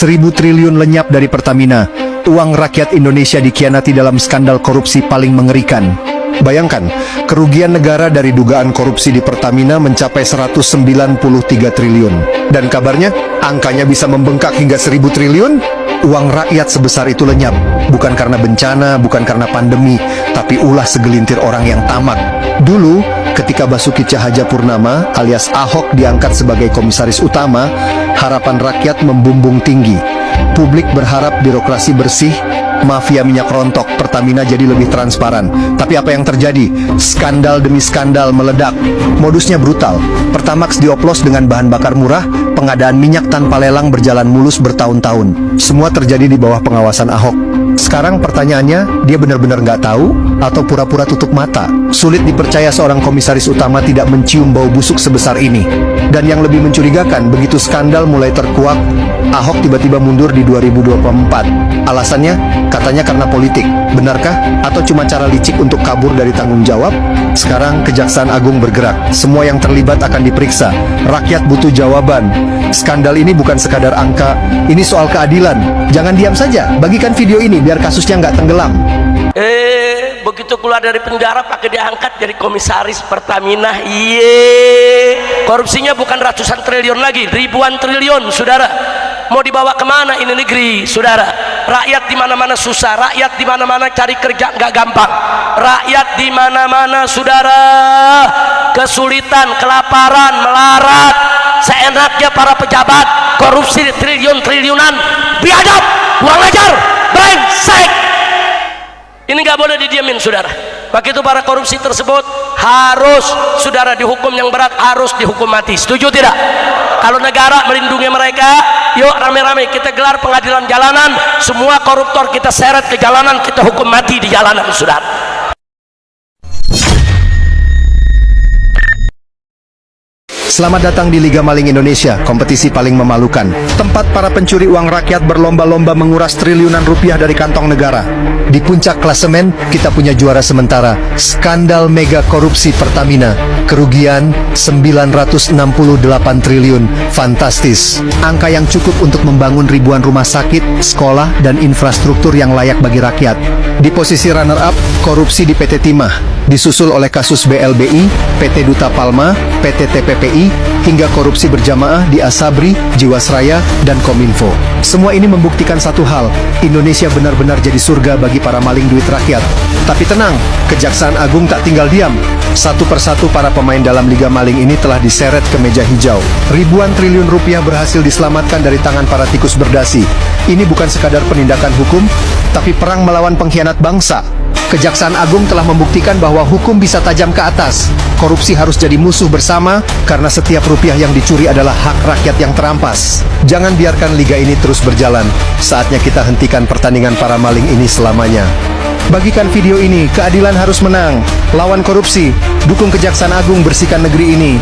1.000 triliun lenyap dari Pertamina. Uang rakyat Indonesia dikhianati dalam skandal korupsi paling mengerikan. Bayangkan, kerugian negara dari dugaan korupsi di Pertamina mencapai 193 triliun. Dan kabarnya, angkanya bisa membengkak hingga 1.000 triliun. Uang rakyat sebesar itu lenyap, bukan karena bencana, bukan karena pandemi, tapi ulah segelintir orang yang tamak. Dulu, ketika Basuki Cahayapurnama alias Ahok diangkat sebagai komisaris utama, harapan rakyat membumbung tinggi. Publik berharap birokrasi bersih, mafia minyak rontok Pertamina jadi lebih transparan. Tapi apa yang terjadi? Skandal demi skandal meledak. Modusnya brutal. Pertamax dioplos dengan bahan bakar murah, pengadaan minyak tanpa lelang berjalan mulus bertahun-tahun. Semua terjadi di bawah pengawasan Ahok. Sekarang pertanyaannya, dia benar-benar nggak tahu atau pura-pura tutup mata? Sulit dipercaya seorang komisaris utama tidak mencium bau busuk sebesar ini. Dan yang lebih mencurigakan, begitu skandal mulai terkuak, Ahok tiba-tiba mundur di 2024. Alasannya, katanya karena politik. Benarkah? Atau cuma cara licik untuk kabur dari tanggung jawab? Sekarang Kejaksaan Agung bergerak. Semua yang terlibat akan diperiksa. Rakyat butuh jawaban. Skandal ini bukan sekadar angka, ini soal keadilan. Jangan diam saja, bagikan video ini biar kasusnya nggak tenggelam. Begitu keluar dari penjara pakai diangkat jadi komisaris Pertamina. Korupsinya bukan ratusan triliun lagi, ribuan triliun, saudara. Mau dibawa kemana ini negeri, saudara? Rakyat di mana-mana susah, rakyat di mana-mana cari kerja nggak gampang, rakyat di mana-mana, saudara, kesulitan, kelaparan, melarat. Seenaknya para pejabat korupsi triliun-triliunan, biadab, kurang ajar, brengsek. Ini nggak boleh didiamin, saudara. Begitu para korupsi tersebut harus, saudara, dihukum yang berat, harus dihukum mati. Setuju tidak? Kalau negara melindungi mereka, yuk rame-rame kita gelar pengadilan jalanan, semua koruptor kita seret ke jalanan, kita hukum mati di jalanan, saudara. Selamat datang di Liga Maling Indonesia, kompetisi paling memalukan. Tempat para pencuri uang rakyat berlomba-lomba menguras triliunan rupiah dari kantong negara. Di puncak klasemen, kita punya juara sementara, skandal mega korupsi Pertamina. Kerugian 968 triliun, fantastis. Angka yang cukup untuk membangun ribuan rumah sakit, sekolah, dan infrastruktur yang layak bagi rakyat. Di posisi runner-up, korupsi di PT Timah, disusul oleh kasus BLBI, PT Duta Palma, PT TPPI, hingga korupsi berjamaah di Asabri, Jiwasraya, dan Kominfo. Semua ini membuktikan satu hal, Indonesia benar-benar jadi surga bagi para maling duit rakyat. Tapi tenang, Kejaksaan Agung tak tinggal diam. Satu persatu para pemain dalam Liga Maling ini telah diseret ke meja hijau. Ribuan triliun rupiah berhasil diselamatkan dari tangan para tikus berdasi. Ini bukan sekadar penindakan hukum, tapi perang melawan pengkhianat bangsa. Kejaksaan Agung telah membuktikan bahwa hukum bisa tajam ke atas. Korupsi harus jadi musuh bersama, karena setiap rupiah yang dicuri adalah hak rakyat yang terampas. Jangan biarkan liga ini terus berjalan. Saatnya kita hentikan pertandingan para maling ini selamanya. Bagikan video ini, keadilan harus menang. Lawan korupsi, dukung Kejaksaan Agung bersihkan negeri ini.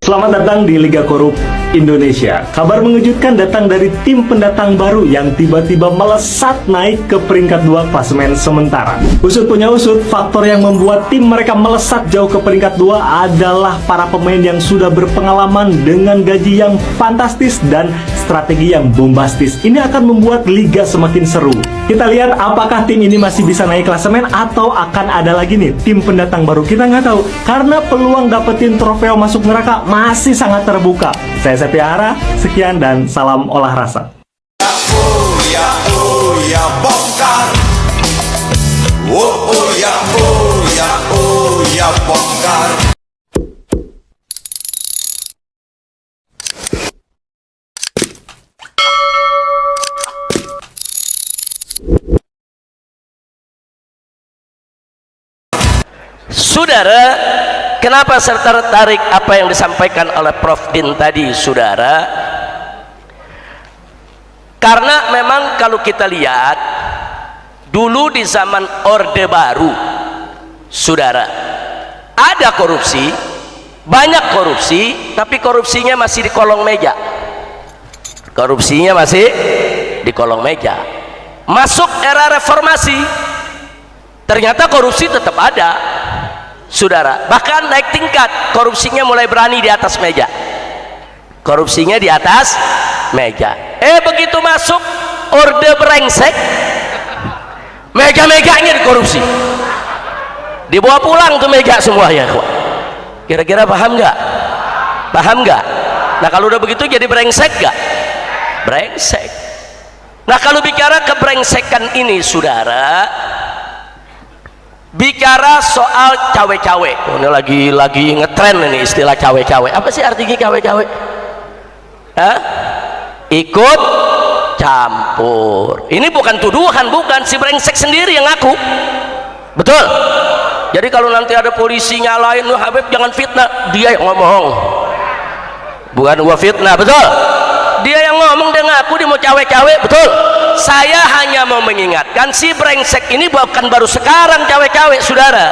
Selamat datang di Liga Korup Indonesia. Kabar mengejutkan datang dari tim pendatang baru yang tiba-tiba melesat naik ke peringkat 2 klasemen sementara. Usut punya usut, faktor yang membuat tim mereka melesat jauh ke peringkat 2 adalah para pemain yang sudah berpengalaman dengan gaji yang fantastis dan strategi yang bombastis. Ini akan membuat liga semakin seru. Kita lihat apakah tim ini masih bisa naik klasemen atau akan ada lagi nih tim pendatang baru. Kita nggak tahu, karena peluang dapetin trofeo masuk neraka masih sangat terbuka. Saya Sepia Hara, sekian dan salam olah rasa. Bongkar. Bongkar. Saudara, kenapa saya tertarik apa yang disampaikan oleh Prof. Din tadi, saudara? Karena memang kalau kita lihat dulu di zaman Orde Baru, saudara, ada korupsi, banyak korupsi, tapi korupsinya masih di kolong meja. Korupsinya masih di kolong meja. Masuk era reformasi, ternyata korupsi tetap ada, saudara. Bahkan naik tingkat, korupsinya mulai berani di atas meja. Korupsinya di atas meja. Begitu masuk orde brengsek, mega-meganya dikorupsi, dibawa pulang tuh mega semua ya. Kira-kira paham nggak? Paham nggak? Nah kalau udah begitu jadi brengsek nggak? Brengsek. Nah kalau bicara kebrengsekan ini saudara, bicara soal cawe-cawe, ini lagi ngetren ini istilah cawe-cawe. Apa sih artinya cawe-cawe? Hah? Ikut campur. Ini bukan tuduhan, bukan, si brengsek sendiri yang ngaku. Betul. Jadi kalau nanti ada polisi nyalain lu Habib jangan fitnah, dia yang ngomong, bukan gua fitnah. Betul, dia yang ngomong, dia ngaku dia mau cawe-cawe. Betul. Saya hanya mau mengingatkan si brengsek ini bukan baru sekarang cawe-cawe saudara.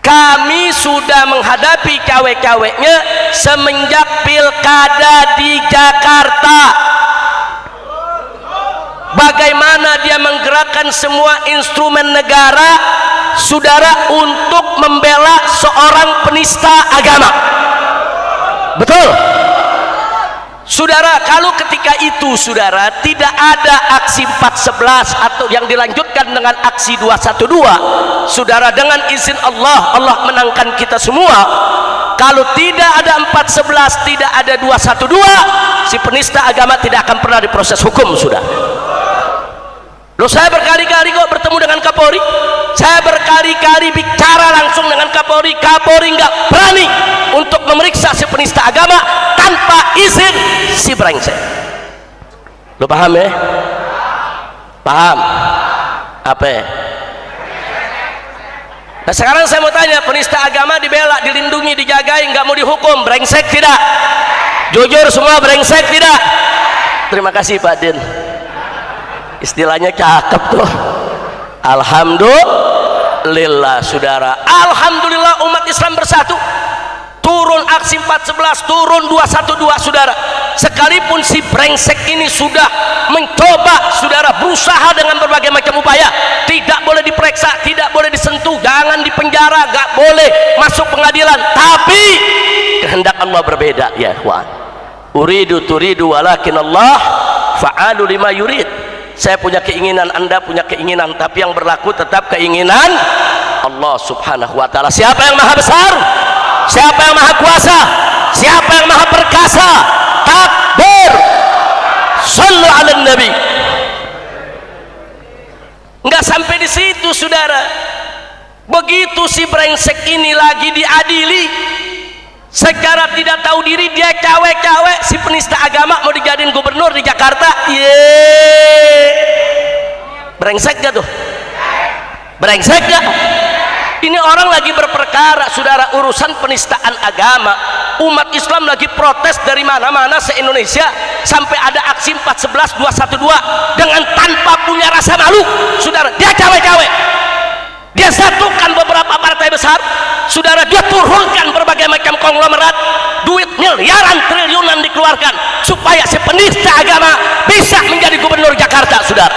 Kami sudah menghadapi cawe-cawenya semenjak pilkada di Jakarta. Bagaimana dia menggerakkan semua instrumen negara saudara untuk membela seorang penista agama. Betul saudara. Kalau ketika itu saudara tidak ada aksi 411 atau yang dilanjutkan dengan aksi 212 saudara, dengan izin Allah, Allah menangkan kita semua. Kalau tidak ada 411, tidak ada 212, si penista agama tidak akan pernah diproses hukum saudara. Loh, saya berkali-kali kok bertemu dengan Kapolri, saya berkali-kali bicara langsung dengan Kapolri. Kapolri nggak berani untuk memeriksa si penista agama tanpa izin si brengsek. Lo paham ya? Paham? Apa ya? Nah sekarang saya mau tanya, penista agama dibela, dilindungi, dijagai, nggak mau dihukum, brengsek tidak? Jujur semua, brengsek tidak? Terima kasih Pak Din, istilahnya cakep tuh. Alhamdulillah saudara, alhamdulillah umat Islam bersatu, turun aksi 411, turun 212 saudara. Sekalipun si brengsek ini sudah mencoba saudara, berusaha dengan berbagai macam upaya, tidak boleh diperiksa, tidak boleh disentuh, jangan dipenjara, gak boleh masuk pengadilan, tapi kehendak Allah berbeda ya ikhwan. Uridu turidu walakin Allah fa'alu lima yurid. Saya punya keinginan, Anda punya keinginan, tapi yang berlaku tetap keinginan Allah subhanahu wa ta'ala. Siapa yang maha besar? Siapa yang maha kuasa? Siapa yang maha perkasa? Takbir, sallu ala nabi. Enggak sampai di situ saudara, begitu si brengsek ini lagi diadili secara tidak tahu diri, dia cawe-cawe si penista agama mau dijadiin gubernur di Jakarta. Brengsek gak tuh? Brengsek gak? Ini orang lagi berperkara saudara, urusan penistaan agama. Umat Islam lagi protes dari mana-mana se-Indonesia, sampai ada aksi 411 212 dengan tanpa punya rasa malu saudara. Dia cawe-cawe, dia satukan beberapa partai besar saudara, dia turunkan berbagai macam konglomerat, duit miliaran triliunan dikeluarkan supaya si penista agama bisa menjadi gubernur Jakarta saudara.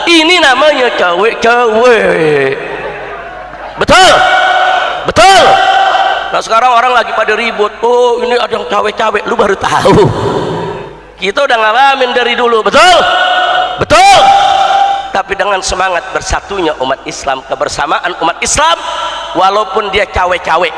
Ini namanya cawe-cawe. Betul? Betul? Nah sekarang orang lagi pada ribut, oh ini ada yang cawe-cawe, lu baru tahu, kita udah ngalamin dari dulu. Betul? Betul? Tapi dengan semangat bersatunya umat Islam, kebersamaan umat Islam, walaupun dia cawe-cawe,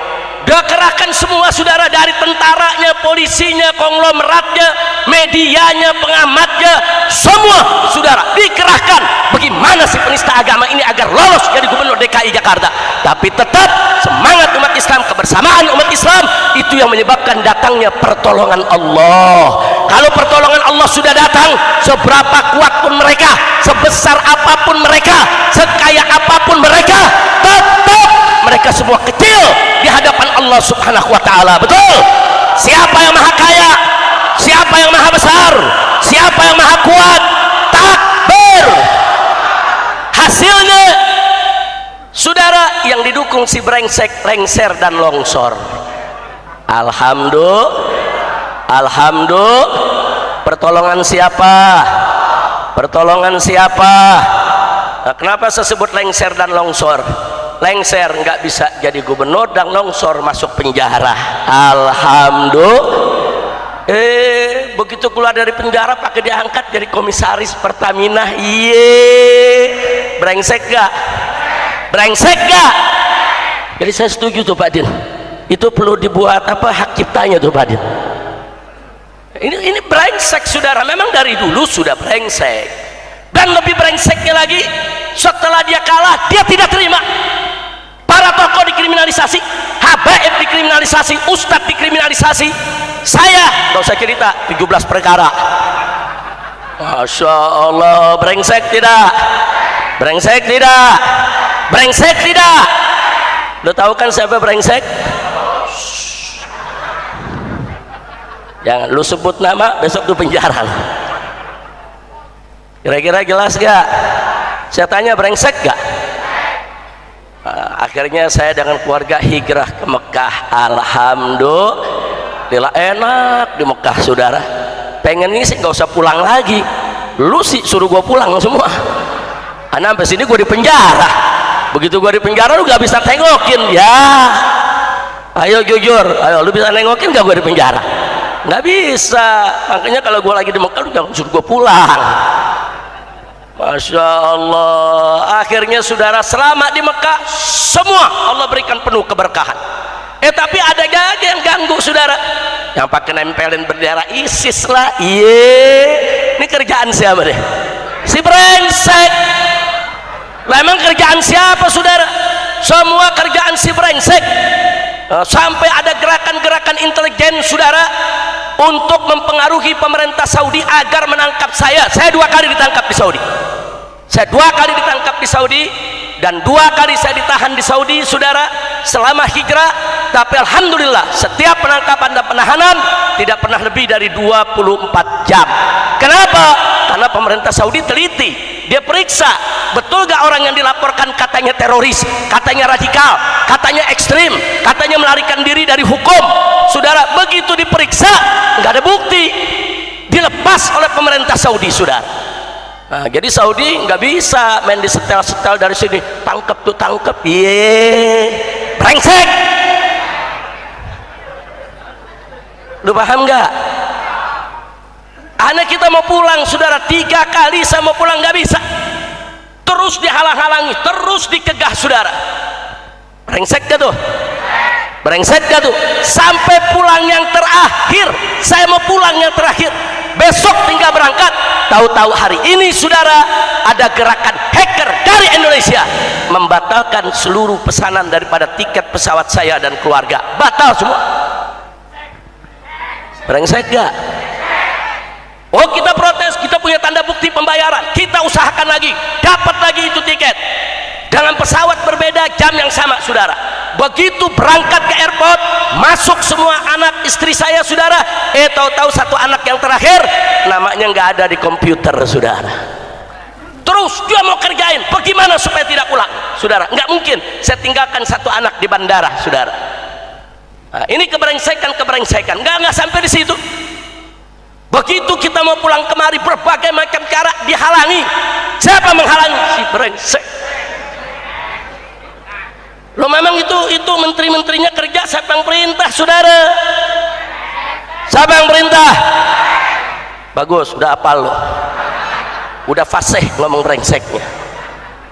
dia kerahkan semua saudara, dari tentaranya, polisinya, konglomeratnya, medianya, pengamatnya, semua saudara dikerahkan. Bagaimana si penista agama ini agar lolos jadi gubernur DKI Jakarta? Tapi tetap semangat umat Islam, kebersamaan umat Islam, itu yang menyebabkan datangnya pertolongan Allah. Kalau pertolongan Allah sudah datang, seberapa kuat pun mereka, sebesar apapun mereka, sekaya apapun mereka, tetap mereka semua kecil di hadapan Allah subhanahu wa ta'ala. Betul? Siapa yang maha kaya? Siapa yang maha besar? Siapa yang maha kuat? Takbir. Hasilnya saudara, yang didukung si brengsek, lengser dan longsor. Alhamdulillah. Pertolongan siapa? Pertolongan siapa? Nah, kenapa saya sebut lengser dan longsor? Lengser nggak bisa jadi gubernur, dan longsor masuk penjara. Alhamdulillah. begitu keluar dari penjara pakai diangkat jadi komisaris Pertamina. Iye, brengsek gak? Brengsek gak? Jadi saya setuju tuh Pak Din, itu perlu dibuat apa, hak ciptanya tuh Pak Din. Ini brengsek saudara, memang dari dulu sudah brengsek. Dan lebih brengseknya lagi, setelah dia kalah dia tidak terima. Para tokoh dikriminalisasi, habaib dikriminalisasi, ustadz dikriminalisasi. Saya, gak usah cerita, 17 perkara. Masya Allah, brengsek tidak? Brengsek tidak? Brengsek tidak? Lo tahu kan siapa brengsek? Jangan lu sebut nama, besok tuh penjara. Kira-kira jelas gak? Saya tanya, brengsek gak? Akhirnya saya dengan keluarga hijrah ke Mekah. Alhamdulillah, enak di Mekah saudara. Pengen ini sih gak usah pulang lagi. Lu sih suruh gua pulang semua. Karena sampai sini gua di penjara. Begitu gua di penjara lu gak bisa tengokin. Ya ayo jujur, ayo lu bisa nengokin gak gua di penjara? Gak bisa. Makanya kalau gua lagi di Mekah lu jangan suruh gua pulang. Masya Allah, akhirnya saudara selamat di Mekah, semua Allah berikan penuh keberkahan. Tapi ada aja yang ganggu saudara, yang pakai nempelin bendera ISIS lah. Iye, ini kerjaan siapa deh? Si brengsek. Lah emang kerjaan siapa saudara? Semua kerjaan si brengsek. Sampai ada gerakan-gerakan intelijen saudara untuk mempengaruhi pemerintah Saudi agar menangkap saya. Saya 2 kali ditangkap di Saudi. Saya 2 kali ditangkap di Saudi dan 2 kali saya ditahan di Saudi saudara selama hijrah. Tapi alhamdulillah setiap penangkapan dan penahanan tidak pernah lebih dari 24 jam. Kenapa? Karena pemerintah Saudi teliti, dia periksa betul gak orang yang dilaporkan katanya teroris, katanya radikal, katanya ekstrim, katanya melarikan diri dari hukum. Saudara, begitu diperiksa nggak ada bukti, dilepas oleh pemerintah Saudi saudara. Nah, jadi Saudi nggak bisa main di setel-setel dari sini, tangkep tuh tangkep. Yeay, brengsek. Lu paham nggak? Anak kita mau pulang saudara, 3 kali saya mau pulang nggak bisa, terus dihalang-halangi, terus dikegah saudara. Brengsek gak tuh? Brengsek gak tuh? Sampai pulang yang terakhir, saya mau pulang yang terakhir, besok tinggal berangkat. Tahu-tahu hari ini saudara ada gerakan hacker dari Indonesia membatalkan seluruh pesanan daripada tiket pesawat saya dan keluarga, batal semua. Brengsek gak? Oh, kita protes, kita punya tanda bukti pembayaran, kita usahakan lagi, dapat lagi itu tiket dengan pesawat berbeda, jam yang sama saudara. Begitu berangkat ke airport, masuk semua anak istri saya saudara, tahu-tahu satu anak yang terakhir namanya nggak ada di komputer saudara. Terus dia mau kerjain bagaimana supaya tidak pulang saudara. Nggak mungkin saya tinggalkan satu anak di bandara saudara. Nah, ini kebrengsekan nggak sampai di situ. Begitu kita mau pulang kemari, berbagai macam cara dihalangi. Siapa menghalangi? Si brengsek. Lo memang itu menteri-menterinya kerja, siapa yang perintah saudara? Siapa yang perintah? Bagus, udah apal lo, udah fasih ngomong brengseknya.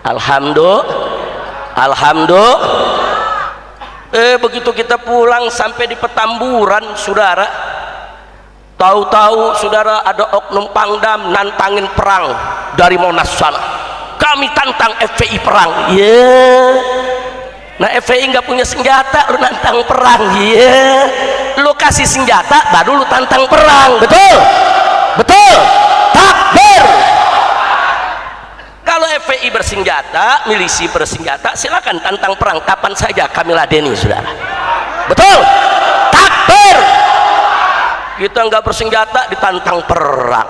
Alhamdulillah. Begitu kita pulang sampai di Petamburan saudara, tahu-tahu saudara ada oknum Pangdam nantangin perang dari Monas sana. Kami tantang FPI perang. Nah, FPI nggak punya senjata, lu nantang perang. Lu kasih senjata baru lu tantang perang. Betul takbir. Kalau FPI bersenjata, milisi bersenjata, silakan tantang perang kapan saja, kami ladeni saudara. Betul takbir. Kita nggak bersenjata ditantang perang.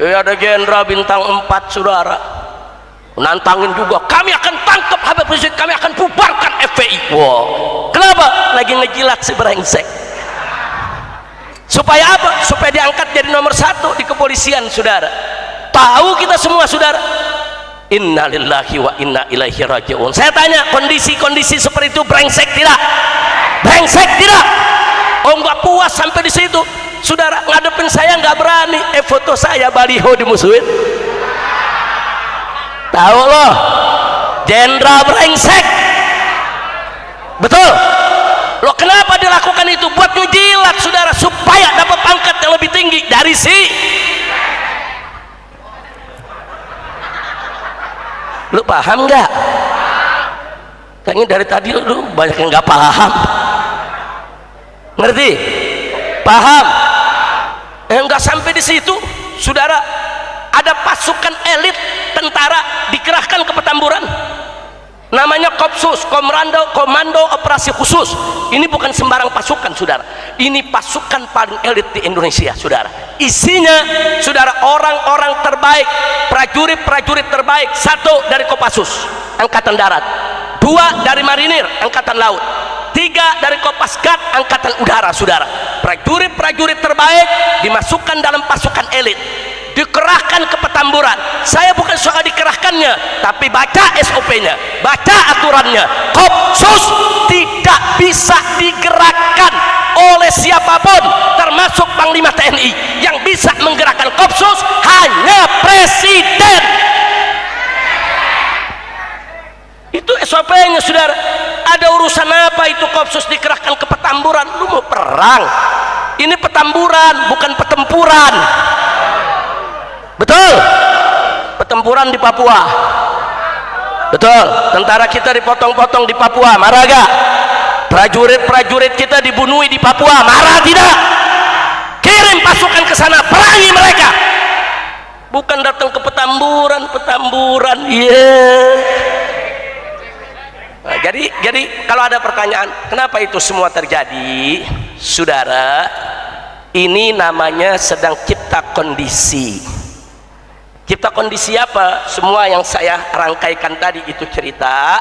Ada jenderal bintang 4 saudara nantangin juga, kami akan tangkap Habib Rizik, kami akan bubarkan FPI. Wow. Kenapa? Lagi ngejilat si brengsek. Supaya apa? Supaya diangkat jadi nomor 1 di kepolisian saudara. Tahu kita semua saudara, inna lillahi wa inna ilaihi raji'un. Saya tanya, kondisi-kondisi seperti itu brengsek tidak? Brengsek tidak? Oh, nggak puas sampai di situ, saudara, ngadepin saya nggak berani. Foto saya baliho dimusuhin. Tahu loh, jenderal brengsek. Betul. Loh, kenapa dilakukan itu? Buat ngejilat, saudara, supaya dapat pangkat yang lebih tinggi dari si. Lu paham nggak? Kayaknya dari tadi lu banyak yang nggak paham. Ngerti? Paham? Nggak sampai di situ, saudara. Ada pasukan elit tentara dikerahkan ke Petamburan. Namanya Kopsus, Komando Operasi Khusus. Ini bukan sembarang pasukan, saudara. Ini pasukan paling elit di Indonesia, saudara. Isinya, saudara, orang-orang terbaik, prajurit-prajurit terbaik. 1 dari Kopassus, Angkatan Darat. 2 dari Marinir, Angkatan Laut. 3 dari Kopasgat, Angkatan Udara, saudara. Prajurit-prajurit terbaik dimasukkan dalam pasukan elit, dikerahkan ke Petamburan. Saya bukan soal dikerahkannya, tapi baca SOP-nya, baca aturannya. Kopsus tidak bisa digerakkan oleh siapapun, termasuk Panglima TNI. Yang bisa menggerakkan Kopsus hanya Presiden. Itu SOP-nya, saudara. Ada urusan apa itu Kopsus dikerahkan ke Petamburan? Lu mau perang? Ini Petamburan, bukan pertempuran. Betul? Pertempuran di Papua. Betul? Tentara kita dipotong-potong di Papua, marah gak? Prajurit-prajurit kita dibunuh di Papua, marah tidak? Kirim pasukan ke sana, perangi mereka. Bukan datang ke Petamburan, Nah, jadi kalau ada pertanyaan kenapa itu semua terjadi, saudara, ini namanya sedang cipta kondisi. Cipta kondisi apa? Semua yang saya rangkaikan tadi itu cerita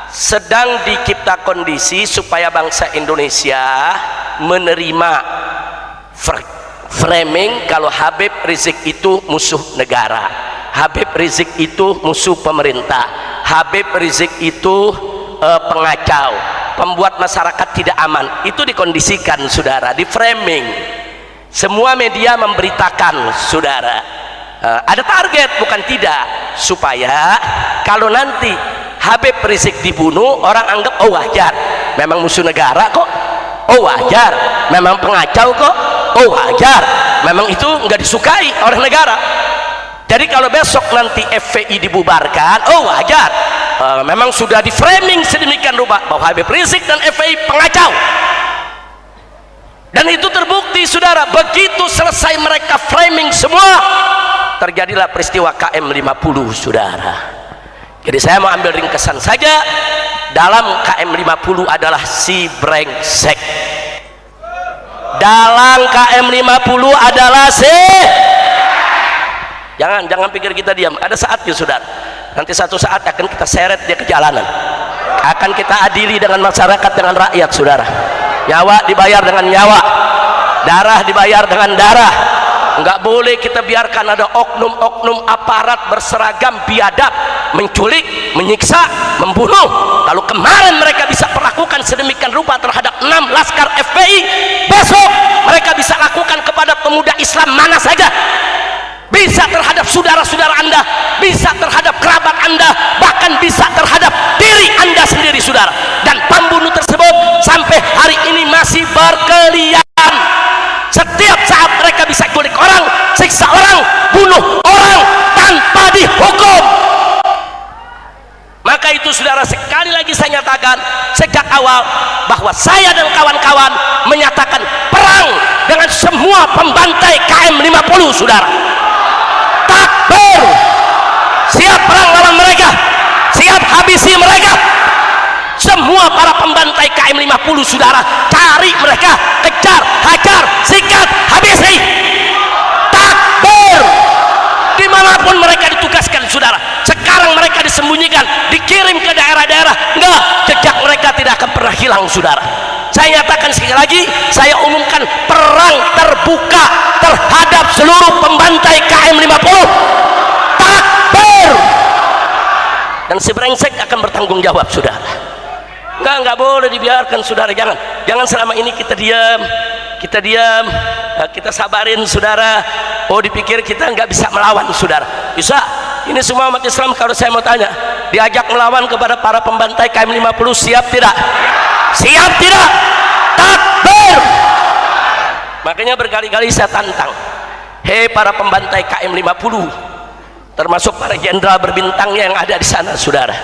sedang dicipta kondisi supaya bangsa Indonesia menerima framing kalau Habib Rizik itu musuh negara, Habib Rizik itu musuh pemerintah, Habib Rizik itu pengacau, pembuat masyarakat tidak aman. Itu dikondisikan, saudara, di framing. Semua media memberitakan, saudara, ada target, bukan tidak, supaya kalau nanti Habib Rizik dibunuh, orang anggap oh wajar, memang musuh negara kok, oh wajar, memang pengacau kok, oh wajar, memang itu nggak disukai oleh negara. Jadi kalau besok nanti FPI dibubarkan, oh wajar, memang sudah di framing sedemikian rupa bahwa Habib Rizik dan FPI pengacau. Dan itu terbukti, saudara. Begitu selesai mereka framing semua, terjadilah peristiwa KM50, saudara. Jadi saya mau ambil ringkesan saja. Dalam KM50 adalah si brengsek. Dalam KM50 adalah si. Jangan pikir kita diam. Ada saatnya, saudara. Nanti satu saat akan kita seret dia ke jalanan. Akan kita adili dengan masyarakat, dengan rakyat, saudara. Nyawa dibayar dengan nyawa, darah dibayar dengan darah. Enggak boleh kita biarkan ada oknum-oknum aparat berseragam biadab menculik, menyiksa, membunuh. Kalau kemarin mereka bisa perlakukan sedemikian rupa terhadap 6 laskar FPI, besok mereka bisa lakukan kepada pemuda Islam mana saja. Bisa terhadap saudara-saudara Anda, bisa terhadap kerabat Anda, bahkan bisa terhadap diri Anda sendiri, saudara. Dan pembunuh tersebut sampai hari ini masih berkeliaran. Setiap saat mereka bisa culik orang, siksa orang, bunuh orang tanpa dihukum. Maka itu, saudara, sekali lagi saya nyatakan sejak awal bahwa saya dan kawan-kawan menyatakan perang dengan semua pembantai KM50, saudara. Takbir, siap perang lawan mereka, siap habisi mereka. Semua para pembantai KM50, saudara, cari mereka, kejar, hajar, sikat, habisi. Takbir, dimanapun mereka ditugaskan, saudara. Sekarang mereka disembunyikan, dikirim ke daerah-daerah. Enggak, jejak mereka tidak akan pernah hilang, saudara. Saya nyatakan sekali lagi, saya umumkan perang terbuka terhadap seluruh pembantai KM50. Takbir. Dan si brengsek akan bertanggung jawab, saudara. Enggak boleh dibiarkan saudara. Jangan selama ini kita diam, kita sabarin saudara. Oh, dipikir kita nggak bisa melawan saudara. Bisa. Ini semua umat Islam, kalau saya mau tanya, diajak melawan kepada para pembantai KM50, siap tidak? Siap tidak? Takbir. Makanya berkali-kali saya tantang, hei para pembantai KM50, termasuk para jenderal berbintangnya yang ada di sana saudara,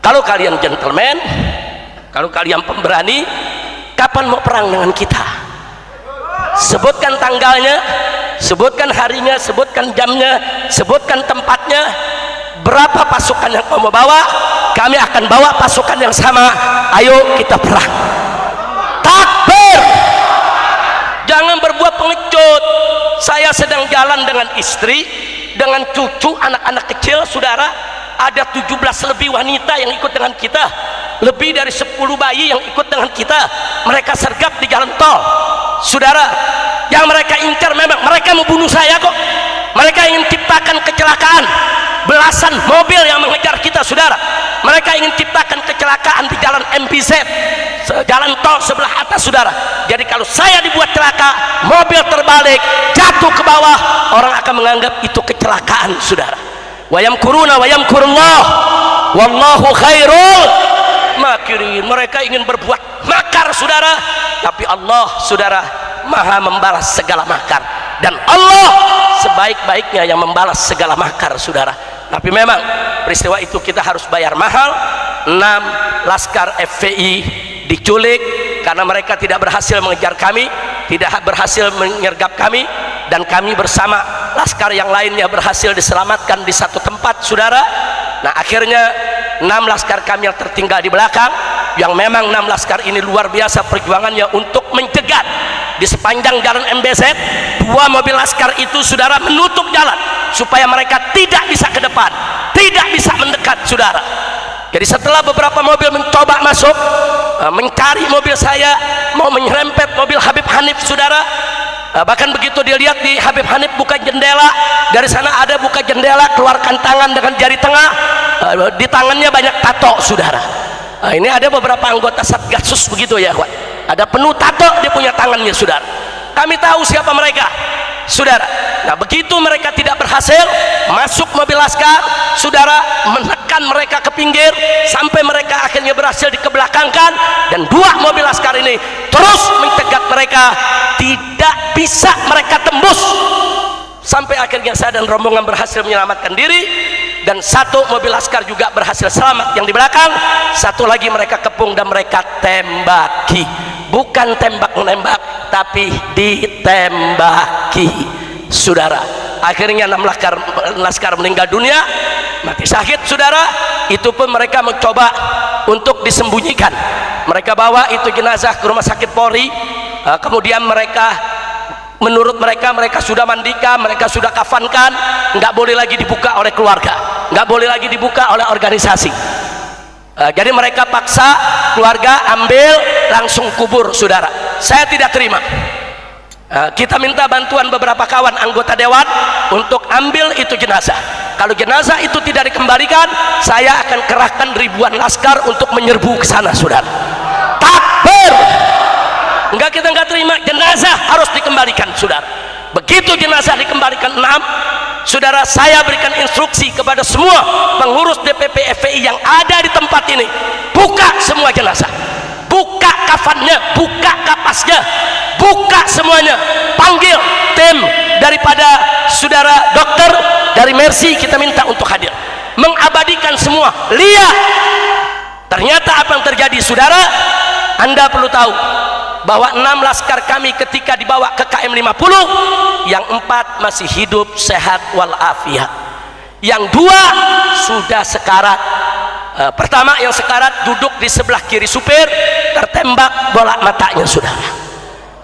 kalau kalian gentleman, kalau kalian pemberani, kapan mau perang dengan kita? Sebutkan tanggalnya, sebutkan harinya, sebutkan jamnya, sebutkan tempatnya, berapa pasukan yang kamu bawa, kami akan bawa pasukan yang sama, ayo kita perang. Takbir. Jangan berbuat pengecut. Saya sedang jalan dengan istri, dengan cucu, anak-anak kecil saudara, ada 17 lebih wanita yang ikut dengan kita, lebih dari 10 bayi yang ikut dengan kita. Mereka sergap di jalan tol saudara. Yang mereka incar memang mereka mau bunuh saya kok. Mereka ingin ciptakan kecelakaan, belasan mobil yang mengejar kita saudara. Mereka ingin ciptakan kecelakaan di jalan MPZ, jalan tol sebelah atas saudara. Jadi kalau saya dibuat celaka, mobil terbalik, jatuh ke bawah, orang akan menganggap itu kecelakaan saudara. Wayamkuruna wayamkurullah wallahu khairul makirin. Mereka ingin berbuat makar saudara, tapi Allah saudara maha membalas segala makar, dan Allah sebaik-baiknya yang membalas segala makar saudara. Tapi memang peristiwa itu kita harus bayar mahal. 6 laskar FPI diculik karena mereka tidak berhasil mengejar kami, tidak berhasil menyergap kami, dan kami bersama laskar yang lainnya berhasil diselamatkan di satu tempat saudara. Nah akhirnya 6 laskar kami yang tertinggal di belakang, yang memang 6 laskar ini luar biasa perjuangannya untuk mencegat di sepanjang jalan MBZ. 2 mobil laskar itu saudara menutup jalan supaya mereka tidak bisa ke depan, tidak bisa mendekat saudara. Jadi setelah beberapa mobil mencoba masuk, mencari mobil saya, mau menyerempet mobil Habib Hanif saudara, bahkan begitu dilihat di Habib Hanif buka jendela, dari sana ada buka jendela, keluarkan tangan dengan jari tengah, di tangannya banyak tato saudara. Ini ada beberapa anggota Satgasus begitu ya kawan, ada penuh tato dia punya tangannya saudara. Kami tahu siapa mereka saudara. Nah begitu mereka tidak berhasil masuk mobil laskar saudara, menekan mereka ke pinggir sampai mereka akhirnya berhasil dikebelakangkan, dan 2 mobil laskar ini terus mencegat mereka, tidak bisa mereka tembus, sampai akhirnya saya dan rombongan berhasil menyelamatkan diri, dan 1 mobil laskar juga berhasil selamat yang di belakang. 1 lagi mereka kepung dan mereka tembaki, bukan tembak menembak tapi ditembaki saudara. Akhirnya 6 laskar meninggal dunia, mati syahid saudara. Itu pun mereka mencoba untuk disembunyikan, mereka bawa itu jenazah ke rumah sakit Polri. Kemudian mereka, menurut mereka, mereka sudah mandikan, mereka sudah kafankan, nggak boleh lagi dibuka oleh keluarga, nggak boleh lagi dibuka oleh organisasi. Jadi mereka paksa keluarga ambil langsung kubur saudara. Saya tidak terima. Kita minta bantuan beberapa kawan anggota dewan untuk ambil itu jenazah. Kalau jenazah itu tidak dikembalikan, saya akan kerahkan ribuan laskar untuk menyerbu ke sana saudara. Takbir. Enggak, kita enggak terima, jenazah harus dikembalikan saudara. Begitu jenazah dikembalikan 6 saudara, saya berikan instruksi kepada semua pengurus DPP FPI yang ada di tempat ini, buka semua jenazah, buka kafannya, buka kapasnya, buka semuanya, panggil tim daripada saudara dokter dari Mercy, kita minta untuk hadir mengabadikan semua. Lihat ternyata apa yang terjadi saudara. Anda perlu tahu bahwa 6 laskar kami ketika dibawa ke KM50, yang 4 masih hidup sehat walafiat, yang 2 sudah sekarat. Pertama yang sekarat duduk di sebelah kiri supir, tertembak bola matanya saudara.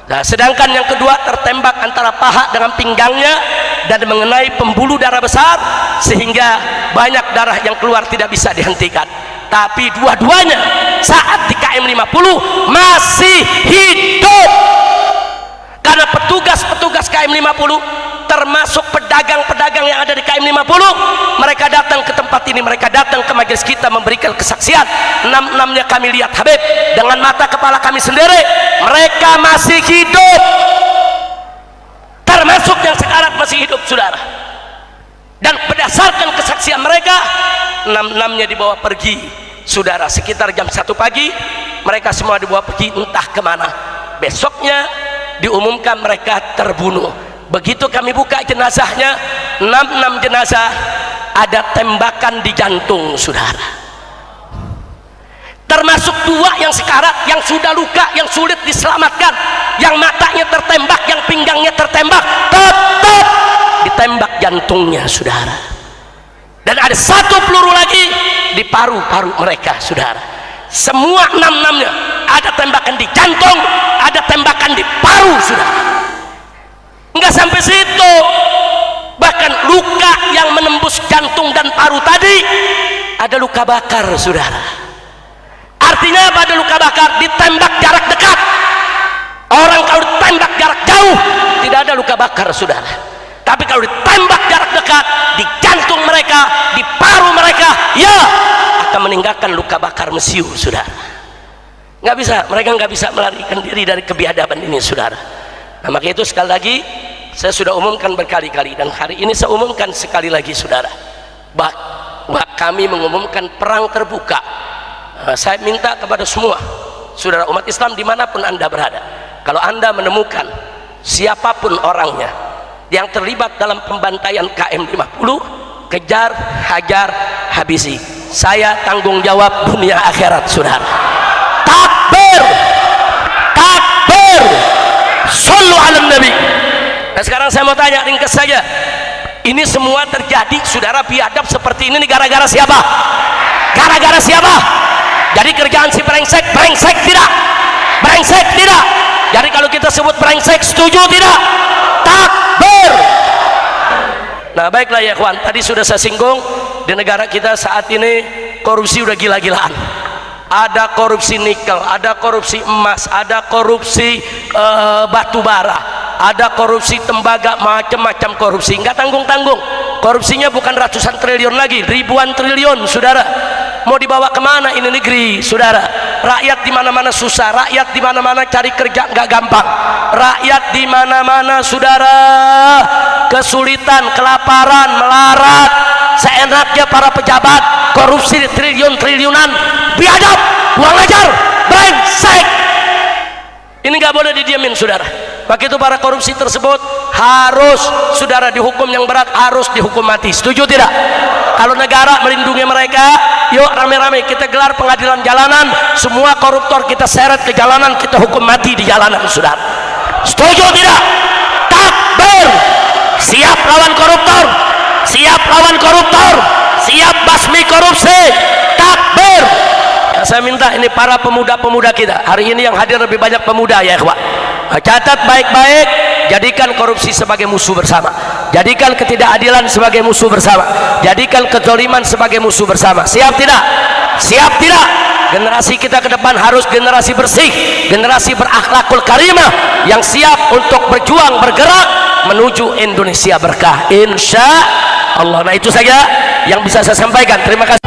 Nah, sedangkan yang kedua tertembak antara paha dengan pinggangnya dan mengenai pembuluh darah besar, sehingga banyak darah yang keluar tidak bisa dihentikan. Tapi dua-duanya saat di KM50 masih hidup, karena petugas KM50 termasuk pedagang-pedagang yang ada di KM 50. Mereka datang ke tempat ini, mereka datang ke majelis kita memberikan kesaksian. Enam-enamnya kami lihat Habib dengan mata kepala kami sendiri, mereka masih hidup, termasuk yang sekarat masih hidup, saudara. Dan berdasarkan kesaksian mereka, enam-enamnya dibawa pergi, saudara. Sekitar jam 1 pagi mereka semua dibawa pergi entah kemana. Besoknya diumumkan mereka terbunuh. Begitu kami buka jenazahnya, 6 jenazah ada tembakan di jantung, saudara. Termasuk 2 yang sekarat, yang sudah luka, yang sulit diselamatkan, yang matanya tertembak, yang pinggangnya tertembak, tetap ditembak jantungnya, saudara. Dan ada 1 peluru lagi di paru-paru mereka, saudara. Semua 6-6-nya ada tembakan di jantung, ada tembakan di paru, saudara. Enggak sampai situ, bahkan luka yang menembus jantung dan paru tadi ada luka bakar, saudara. Artinya apa? Ada luka bakar, ditembak jarak dekat. Orang kalau ditembak jarak jauh tidak ada luka bakar, saudara. Tapi kalau ditembak jarak dekat di jantung mereka, di paru mereka, ya akan meninggalkan luka bakar mesiu, saudara. Nggak bisa, mereka nggak bisa melarikan diri dari kebiadaban ini, saudara. Nah, maka itu sekali lagi saya sudah umumkan berkali-kali, dan hari ini saya umumkan sekali lagi, saudara, bahwa kami mengumumkan perang terbuka. Saya minta kepada semua saudara umat Islam dimanapun anda berada, kalau anda menemukan siapapun orangnya yang terlibat dalam pembantaian KM 50, kejar, hajar, habisi. Saya tanggung jawab dunia akhirat, saudara. Takbir, takbir, sallu ala nabi. Nah, sekarang saya mau tanya ringkas saja, ini semua terjadi, saudara, biadab seperti ini gara-gara siapa? Gara-gara siapa? Jadi kerjaan si brengsek, brengsek tidak? Brengsek tidak? Jadi kalau kita sebut brengsek, setuju tidak? Takbir. Nah, baiklah ya ikhwan, tadi sudah saya singgung, di negara kita saat ini korupsi udah gila-gilaan. Ada korupsi nikel, ada korupsi emas, ada korupsi batu bara, ada korupsi tembaga, macam-macam korupsi, nggak tanggung-tanggung. Korupsinya bukan ratusan triliun lagi, ribuan triliun, saudara. Mau dibawa kemana ini negeri, saudara? Rakyat di mana-mana susah, rakyat di mana-mana cari kerja nggak gampang, rakyat di mana-mana, saudara, kesulitan, kelaparan, melarat, seenaknya para pejabat, korupsi triliun-triliunan, biadab, kurang ajar, brengsek. Ini nggak boleh didiamin, saudara. Maka itu para korupsi tersebut harus, saudara, dihukum yang berat, harus dihukum mati. Setuju tidak? Kalau negara melindungi mereka, yuk rame-rame kita gelar pengadilan jalanan, semua koruptor kita seret ke jalanan, kita hukum mati di jalanan, saudara. Setuju tidak? Takbir. Siap lawan koruptor, siap lawan koruptor, siap basmi korupsi. Takbir. Ya, saya minta ini para pemuda-pemuda kita, hari ini yang hadir lebih banyak pemuda ya ikhwan, catat baik-baik, jadikan korupsi sebagai musuh bersama, jadikan ketidakadilan sebagai musuh bersama, jadikan kezaliman sebagai musuh bersama. Siap tidak? Siap tidak? Generasi kita ke depan harus generasi bersih, generasi berakhlakul karimah, yang siap untuk berjuang, bergerak menuju Indonesia berkah, insya Allah. Nah, itu saja yang bisa saya sampaikan. Terima kasih.